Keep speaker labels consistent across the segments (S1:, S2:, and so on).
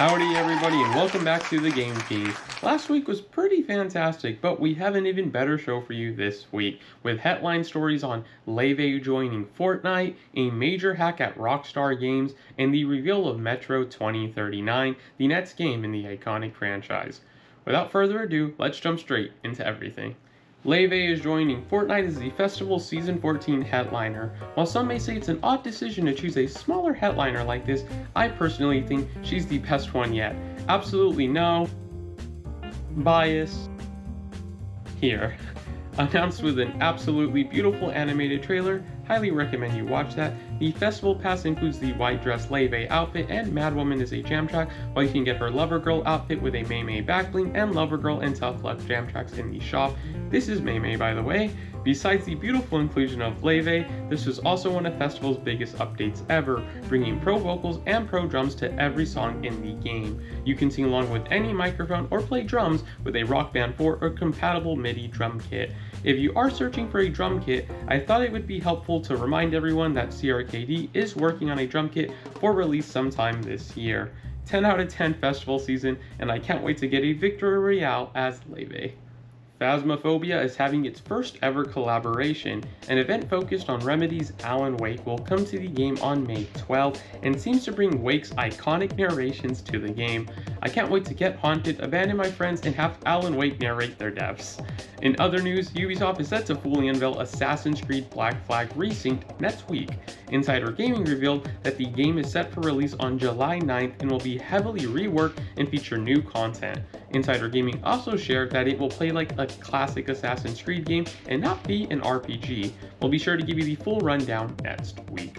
S1: Howdy everybody and welcome back to the Game Feed. Last week was pretty fantastic, but we have an even better show for you this week, with headline stories on Laufey joining Fortnite, a major hack at Rockstar Games, and the reveal of Metro 2039, the next game in the iconic franchise. Without further ado, let's jump straight into everything. Laufey is joining Fortnite as the festival's Season 14 headliner. While some may say it's an odd decision to choose a smaller headliner like this, I personally think she's the best one yet. Absolutely no bias here. Announced with an absolutely beautiful animated trailer, highly recommend you watch that. The festival pass includes the white dress Laufey outfit and Madwoman is a jam track, while you can get her Lover Girl outfit with a Mei Mei backbling and Lover Girl and Tough Luck jam tracks in the shop. This is Mei Mei, by the way. Besides the beautiful inclusion of Laufey, this was also one of the festival's biggest updates ever, bringing pro vocals and pro drums to every song in the game. You can sing along with any microphone or play drums with a Rock Band 4 or compatible MIDI drum kit. If you are searching for a drum kit, I thought it would be helpful to remind everyone that CRKD is working on a drum kit for release sometime this year. 10 out of 10 festival season, and I can't wait to get a Victory Royale as Laufey. Phasmophobia is having its first ever collaboration. An event focused on Remedy's Alan Wake will come to the game on May 12th and seems to bring Wake's iconic narrations to the game. I can't wait to get haunted, abandon my friends, and have Alan Wake narrate their deaths. In other news, Ubisoft is set to fully unveil Assassin's Creed Black Flag Resynced next week. Insider Gaming revealed that the game is set for release on July 9th and will be heavily reworked and feature new content. Insider Gaming also shared that it will play like a classic Assassin's Creed game and not be an RPG. We'll be sure to give you the full rundown next week.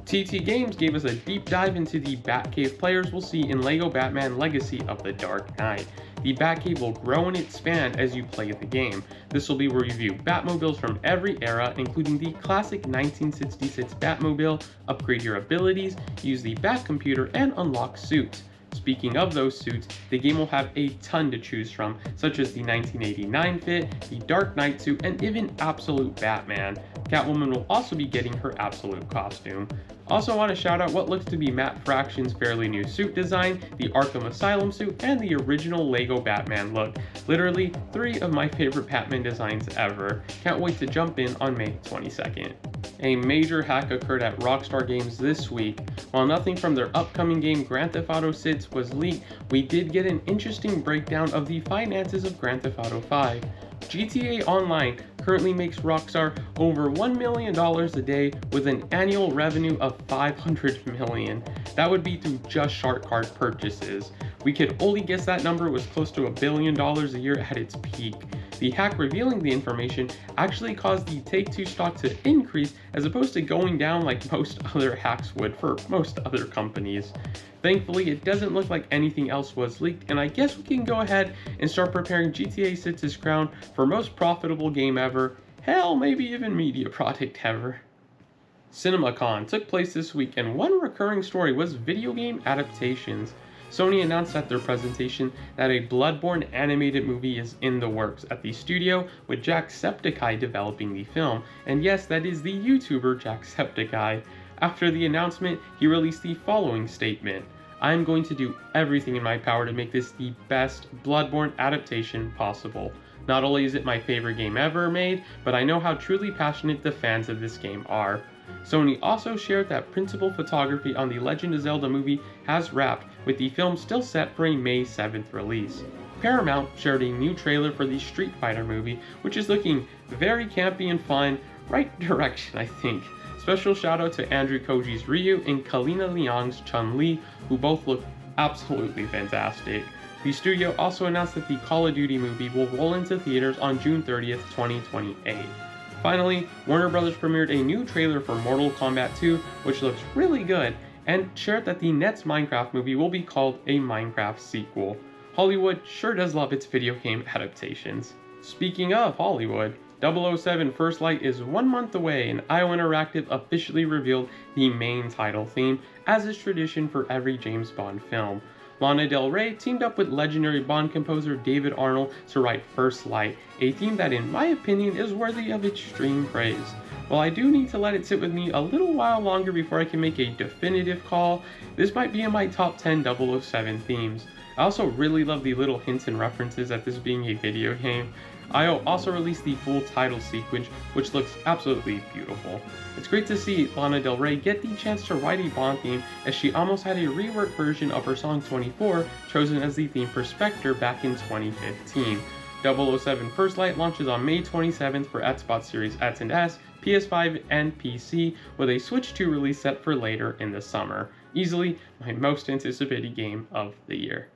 S1: TT Games gave us a deep dive into the Batcave players we'll see in LEGO Batman Legacy of the Dark Knight. The Batcave will grow and expand as you play the game. This will be where you view Batmobiles from every era, including the classic 1966 Batmobile, upgrade your abilities, use the Batcomputer, and unlock suits. Speaking of those suits, the game will have a ton to choose from, such as the 1989 fit, the Dark Knight suit, and even Absolute Batman. Catwoman will also be getting her Absolute costume. Also want to shout out what looks to be Matt Fraction's fairly new suit design, the Arkham Asylum suit, and the original LEGO Batman look. Literally 3 of my favorite Batman designs ever. Can't wait to jump in on May 22nd. A major hack occurred at Rockstar Games this week. While nothing from their upcoming game Grand Theft Auto 6 was leaked, we did get an interesting breakdown of the finances of Grand Theft Auto 5. GTA Online currently makes Rockstar over $1 million a day with an annual revenue of $500 million. That would be through just shark card purchases. We could only guess that number was close to $1 billion a year at its peak. The hack revealing the information actually caused the Take-Two stock to increase as opposed to going down like most other hacks would for most other companies. Thankfully, it doesn't look like anything else was leaked, and I guess we can go ahead and start preparing GTA 6's crown for most profitable game ever, hell, maybe even media product ever. CinemaCon took place this week, and one recurring story was video game adaptations. Sony announced at their presentation that a Bloodborne animated movie is in the works at the studio, with Jacksepticeye developing the film, and yes, that is the YouTuber Jacksepticeye. After the announcement, he released the following statement: "I am going to do everything in my power to make this the best Bloodborne adaptation possible. Not only is it my favorite game ever made, but I know how truly passionate the fans of this game are." Sony also shared that principal photography on the Legend of Zelda movie has wrapped, with the film still set for a May 7th release. Paramount shared a new trailer for the Street Fighter movie, which is looking very campy and fun, right direction I think. Special shout out to Andrew Koji's Ryu and Kalina Liang's Chun-Li, who both look absolutely fantastic. The studio also announced that the Call of Duty movie will roll into theaters on June 30th, 2028. Finally, Warner Bros. Premiered a new trailer for Mortal Kombat 2, which looks really good, and shared that the next Minecraft movie will be called a Minecraft sequel. Hollywood sure does love its video game adaptations. Speaking of Hollywood, 007 First Light is 1 month away, and IO Interactive officially revealed the main title theme, as is tradition for every James Bond film. Lana Del Rey teamed up with legendary Bond composer David Arnold to write First Light, a theme that in my opinion is worthy of extreme praise. While I do need to let it sit with me a little while longer before I can make a definitive call, this might be in my top 10 007 themes. I also really love the little hints and references at this being a video game. IO also released the full title sequence, which looks absolutely beautiful. It's great to see Lana Del Rey get the chance to write a Bond theme, as she almost had a reworked version of her song 24 chosen as the theme for Spectre back in 2015. 007 First Light launches on May 27th for Xbox Series X and S, PS5, and PC, with a Switch 2 release set for later in the summer. Easily my most anticipated game of the year.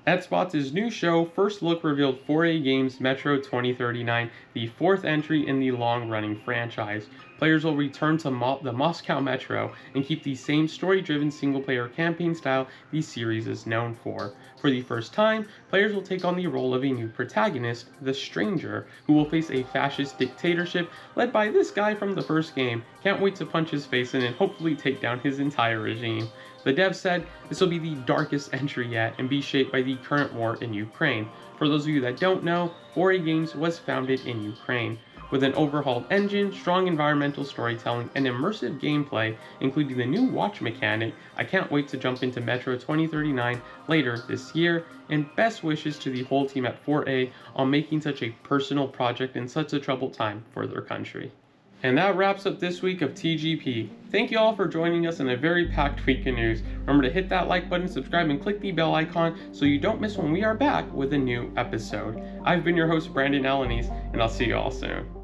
S1: Xbox's new show First Look revealed 4A Games' Metro 2039, the fourth entry in the long-running franchise. Players will return to the Moscow Metro and keep the same story-driven single-player campaign style the series is known for. For the first time, players will take on the role of a new protagonist, the Stranger, who will face a fascist dictatorship led by this guy from the first game. Can't wait to punch his face in and hopefully take down his entire regime. The dev said this will be the darkest entry yet and be shaped by the current war in Ukraine. For those of you that don't know, 4A Games was founded in Ukraine. With an overhauled engine, strong environmental storytelling, and immersive gameplay, including the new watch mechanic, I can't wait to jump into Metro 2039 later this year, and best wishes to the whole team at 4A on making such a personal project in such a troubled time for their country. And that wraps up this week of TGP. Thank you all for joining us in a very packed week of news. Remember to hit that like button, subscribe, and click the bell icon so you don't miss when we are back with a new episode. I've been your host, Brandon Alanis, and I'll see you all soon.